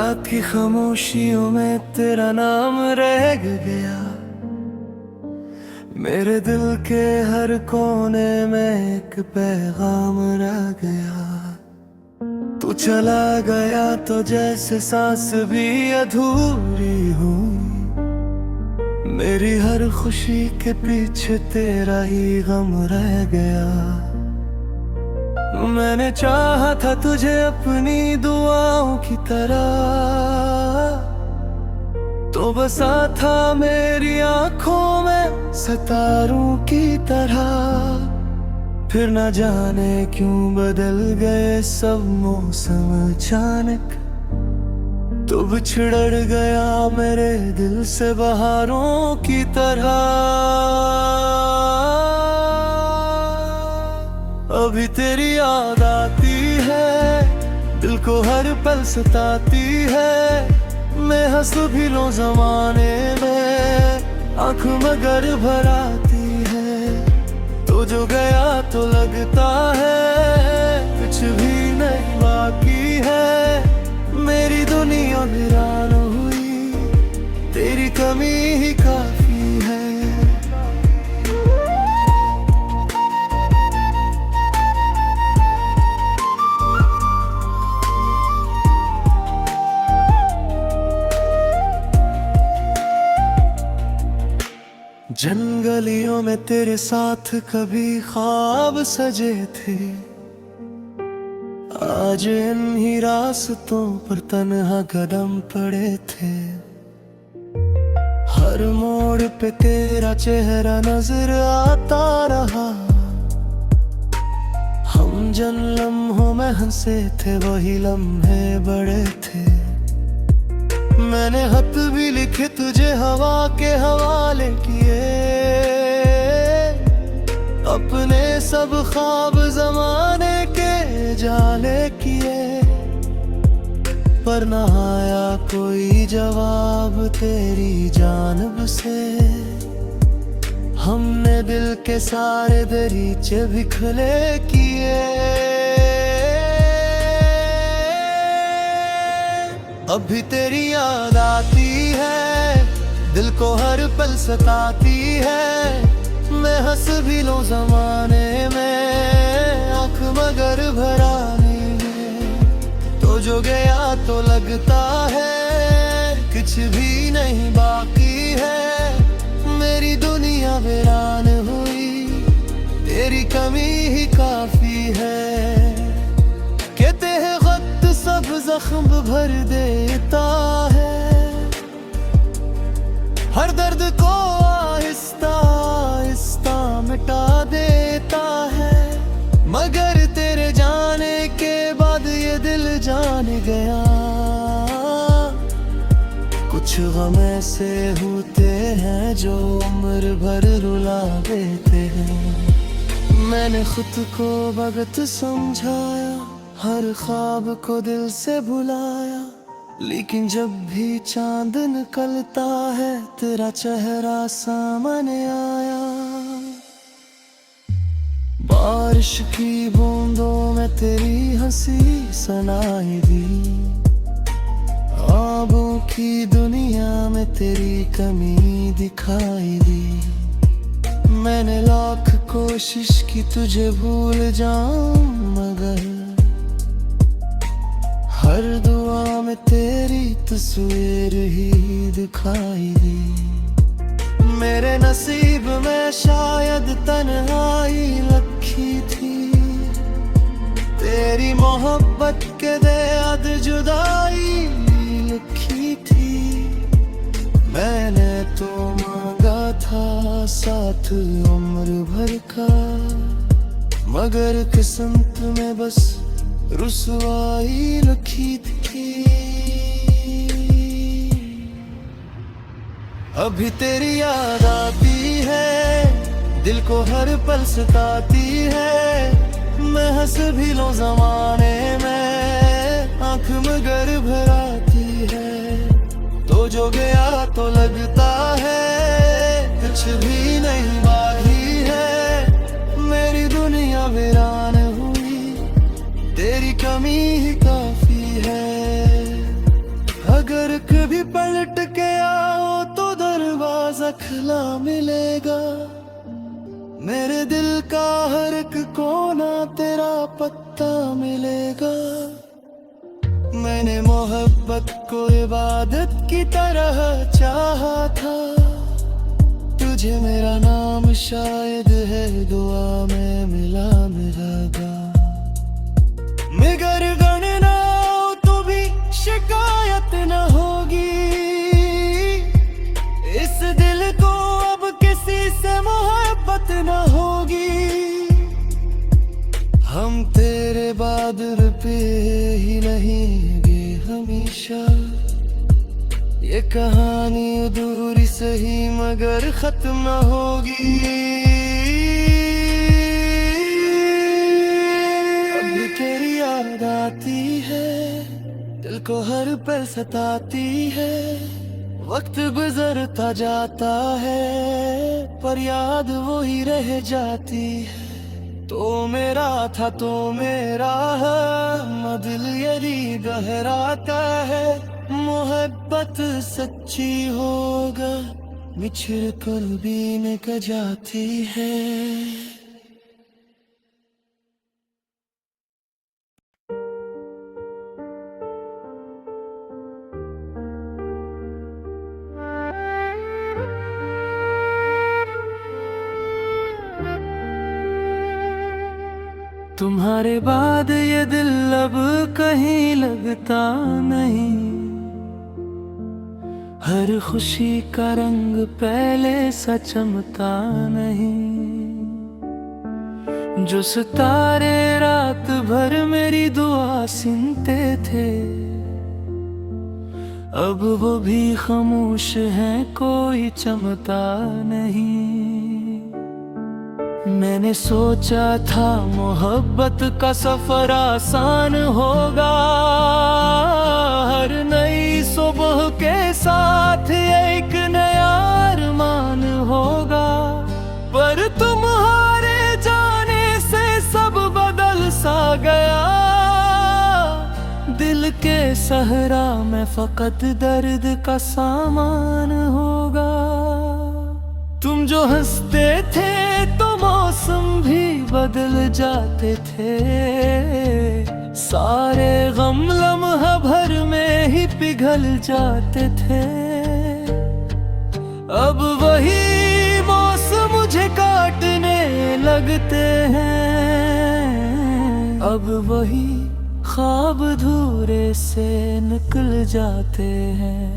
रात की खामोशियों में तेरा नाम रह गया। मेरे दिल के हर कोने में एक पैगाम रह गया। तू चला गया तो जैसे सांस भी अधूरी हुई। मेरी हर खुशी के पीछे तेरा ही गम रह गया। मैंने चाहा था तुझे अपनी दुआओं की तरह, तो बसा था मेरी आंखों में सितारों की तरह। फिर न जाने क्यों बदल गए सब मौसम अचानक। तो बिछड़ गया मेरे दिल से बहारों की तरह। अभी तेरी याद आती है, दिल को हर पल सताती है। मैं हंस भी लूं जमाने में, आँख मगर भर आती है। तो जो गया तो लगता है कुछ भी नहीं बाकी है। मेरी दुनिया वीरान हुई, तेरी कमी ही काफी है। जंगलियों में तेरे साथ कभी ख्वाब सजे थे। आज इन्हीं रास्तों पर तन्हा कदम पड़े थे। हर मोड़ पे तेरा चेहरा नजर आता रहा। हम जिन लम्हों में हंसे थे वही लम्हे बड़े थे। मैंने खत भी लिखे तुझे हवा के हवाले किए। अपने सब ख्वाब जमाने के जाले किए। पर न आया कोई जवाब तेरी जानिब से। हमने दिल के सारे दरीचे भी खुले किए। अभी तेरी याद आती है, दिल को हर पल सताती है। मैं हंस भी लूं जमाने में, आँख मगर भर आई है। तो जो गया तो लगता है कुछ भी नहीं बाकी है। मेरी दुनिया वीरान हुई, तेरी कमी ही काफी है। कहते हैं वक्त सब जख्म भर देता है। हर दर्द को आहिस्ता आहिस्ता मिटा देता है। मगर तेरे जाने के बाद ये दिल जान गया। कुछ गम ऐसे होते हैं जो उम्र भर रुला देते हैं। मैंने खुद को भगत समझाया, हर ख्वाब को दिल से भुलाया। लेकिन जब भी चांद निकलता है तेरा चेहरा सामने आया। बारिश की बूंदों में तेरी हंसी सुनाई दी। ख्वाबों की दुनिया में तेरी कमी दिखाई दी। मैंने लाख कोशिश की तुझे भूल जाऊं, मगर हर दुआ में तेरी तस्वीर ही दिखाई दी। मेरे नसीब में शायद तन्हाई लिखी थी। तेरी मोहब्बत के दर्द जुदाई लिखी थी। मैंने तो मांगा था साथ उम्र भर का, मगर किस्मत में बस रुसवाई लिखी थी। अभी तेरी याद आती है, दिल को हर पल सताती है। मैं हंस भी लूं जमाने में, आँख मगर भर आती है। तो जो गया तो लगता है कुछ भी नहीं बाकी है। मेरी दुनिया वीरान हुई, तेरी कमी ही काफी है। कभी पलट के आओ तो दरवाजा खुला मिलेगा। मेरे दिल का हर एक कोना तेरा पत्ता मिलेगा। मैंने मोहब्बत को इबादत की तरह चाहा था। तुझे मेरा नाम शायद है दुआ में मिला मिलेगा। मगर गणना तो भी शिकायत न होगी। इस दिल को अब किसी से मोहब्बत न होगी। हम तेरे बादल पे ही रहेंगे हमेशा। ये कहानी अधूरी सही मगर खत्म न होगी। अब तेरी याद आती है, दिल को हर पल सताती है। वक्त गुजरता जाता है पर याद वो ही रह जाती है। तो मेरा था तो मेरा है, दिल यदि गहराता है। मोहब्बत सच्ची होगा बिछड़ कर भी न जाती है। तुम्हारे बाद ये दिल अब कहीं लगता नहीं। हर खुशी का रंग पहले सा चमकता नहीं। जो सितारे रात भर मेरी दुआ सुनते थे, अब वो भी खामोश हैं, कोई चमकता नहीं। मैंने सोचा था मोहब्बत का सफर आसान होगा। हर नई सुबह के साथ एक नया अरमान होगा। पर तुम्हारे जाने से सब बदल सा गया। दिल के सहरा में फकत दर्द का सामान होगा। तुम जो हंसते थे तो मौसम भी बदल जाते थे। सारे गम लम्हा भर में ही पिघल जाते थे। अब वही मौसम मुझे काटने लगते हैं। अब वही ख्वाब धूरे से निकल जाते हैं।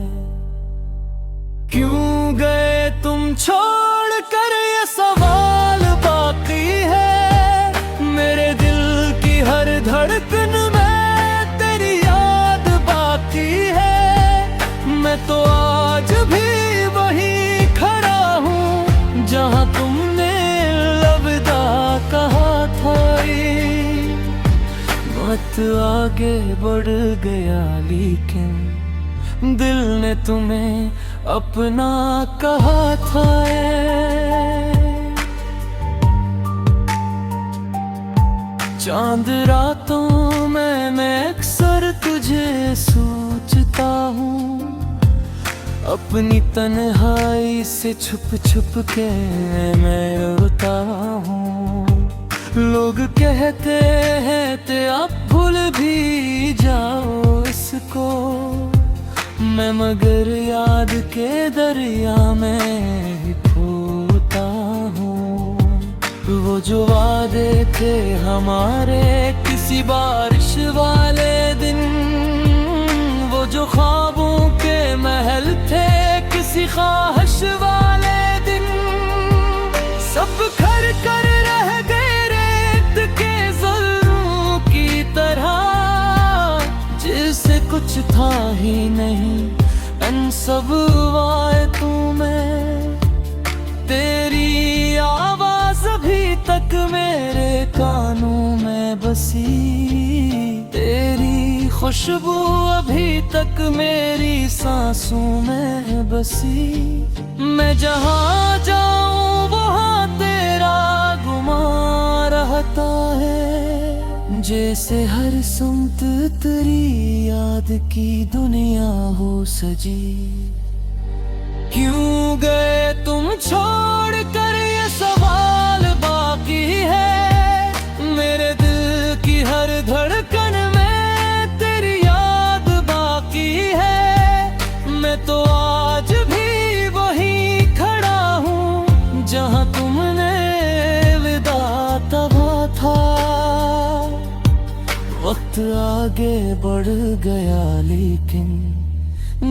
क्यों गए तुम छोड़ कर, ये सवाल बाकी है। मेरे दिल की हर धड़कन में तेरी याद बाकी है। मैं तो आज भी वही खड़ा हूँ जहाँ तुमने अलविदा कहा था। मत आगे बढ़ गया लेकिन दिल ने तुम्हें अपना कहा था। चांद रातों में मैं अक्सर तुझे सोचता हूँ। अपनी तन्हाई से छुप छुप के मैं रोता हूँ। लोग कहते हैं ते आप भूल भी जाओ इसको। मैं मगर याद के दरिया में ही खोता हूँ। वो जो वादे थे हमारे किसी बारिश वाले दिन, वो जो ख्वाबों के महल थे किसी ख्वाहिश वाले दिन, सब खर कर रह गए रेत के ज़र्रों की तरह। जिसे कुछ था ही नहीं इन सब वायदों में। तेरी आवाज अभी तक मेरे कानों में बसी। तेरी खुशबू अभी तक मेरी सांसों में बसी। मैं जहाँ जाऊँ वहाँ तेरा गुमान रहता है। जैसे हर सुमत तेरी याद की दुनिया हो सजी। क्यों गए तुम छोड़ कर, ये सवाल बाकी है। मेरे दिल की हर धड़कन में तेरी याद बाकी है। मैं तो आज भी वहीं खड़ा हूँ जहाँ तुमने विदा तब था। वक्त आगे बढ़ गया लेकिन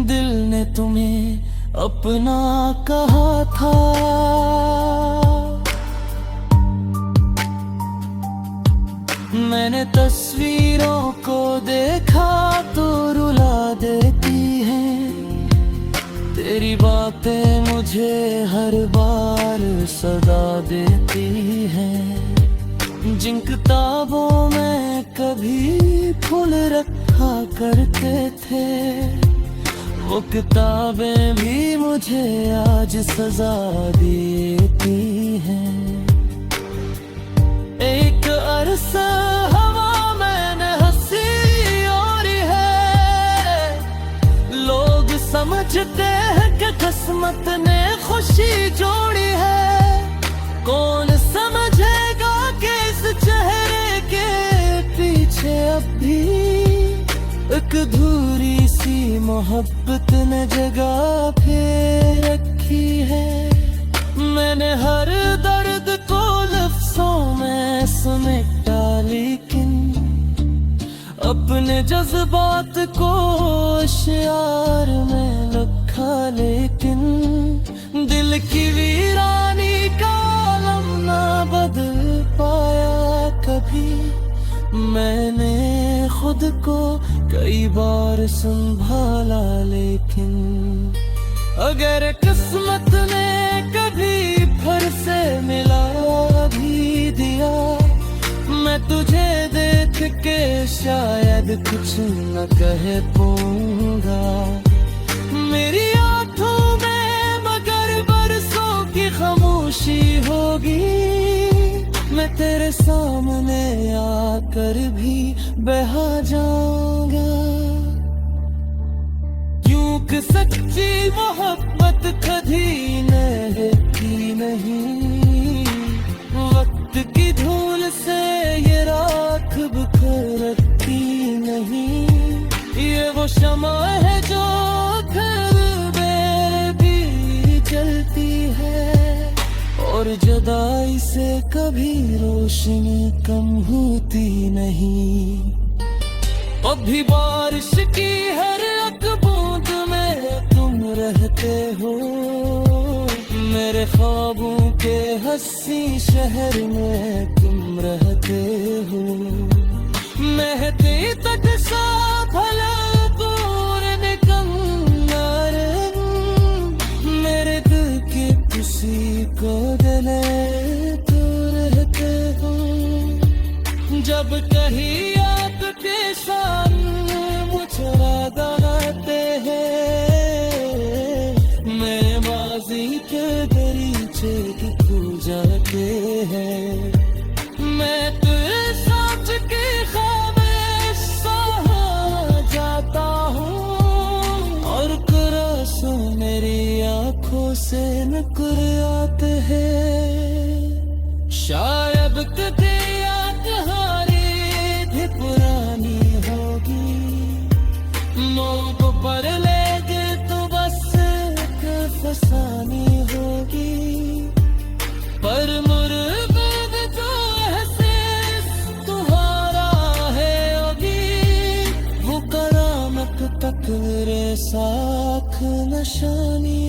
दिल ने तुम्हें अपना कहा था। मैंने तस्वीरों को देखा तो रुला देती हैं। तेरी बातें मुझे हर बार सदा देती हैं। जिन किताबों में कभी फूल रखा करते थे, वो किताबें भी मुझे आज सजा देती हैं। एक अरसा हवा मैंने हंसी और है। लोग समझते हैं कि किस्मत ने खुशी जोड़ी है। कौन समझेगा कि इस चेहरे के पीछे अब भी एक अधूरी सी मोहब्बत ने जगह फिर रखी है। मैंने हर दर्द को लफ्जों में समेटा लेकिन अपने जज्बात को इशार में लिखा। लेकिन दिल की वीरानी का आलम ना बदल पाया कभी। मैंने खुद को कई बार संभाला लेकिन अगर किस्मत ने कभी फिर से मिला भी दिया, मैं तुझे देख के शायद कुछ न कह पाऊंगा। मेरी आंखों में मगर बरसों की खामोशी होगी। मैं तेरे सामने आकर भी बहा जाऊंगा। यूं कि सच्ची मोहब्बत कभी रहती नहीं। वक्त की धूल से ये राख बिखरती नहीं। ये वो शमा है जो घर में भी जलती है और जुदाई से कभी रोशनी कम होती नहीं। अभी बारिश की हर एक बूंद में तुम रहते हो। मेरे ख्वाबों के हंसी शहर में तुम रहते हो। महते तक सा भला पूरे कंगार मेरे दिल की किसी को दिले तो रहते हो। जब कहीं आपके सामने मुस्कुराते हैं, मेरे माजी के दरीचे की खो जाते हैं। मैं तो सोच के खामोश सहा जाता हूँ और कुरासों मेरी आंखों से निकल आते हैं। शायद कभी याद हमारी भी पुरानी होगी। मौत पर लेके तो बस एक फसानी होगी। पर मुर्बद जो एहसास तुम्हारा है होगी, वो करामत तक मेरे साथ निशानी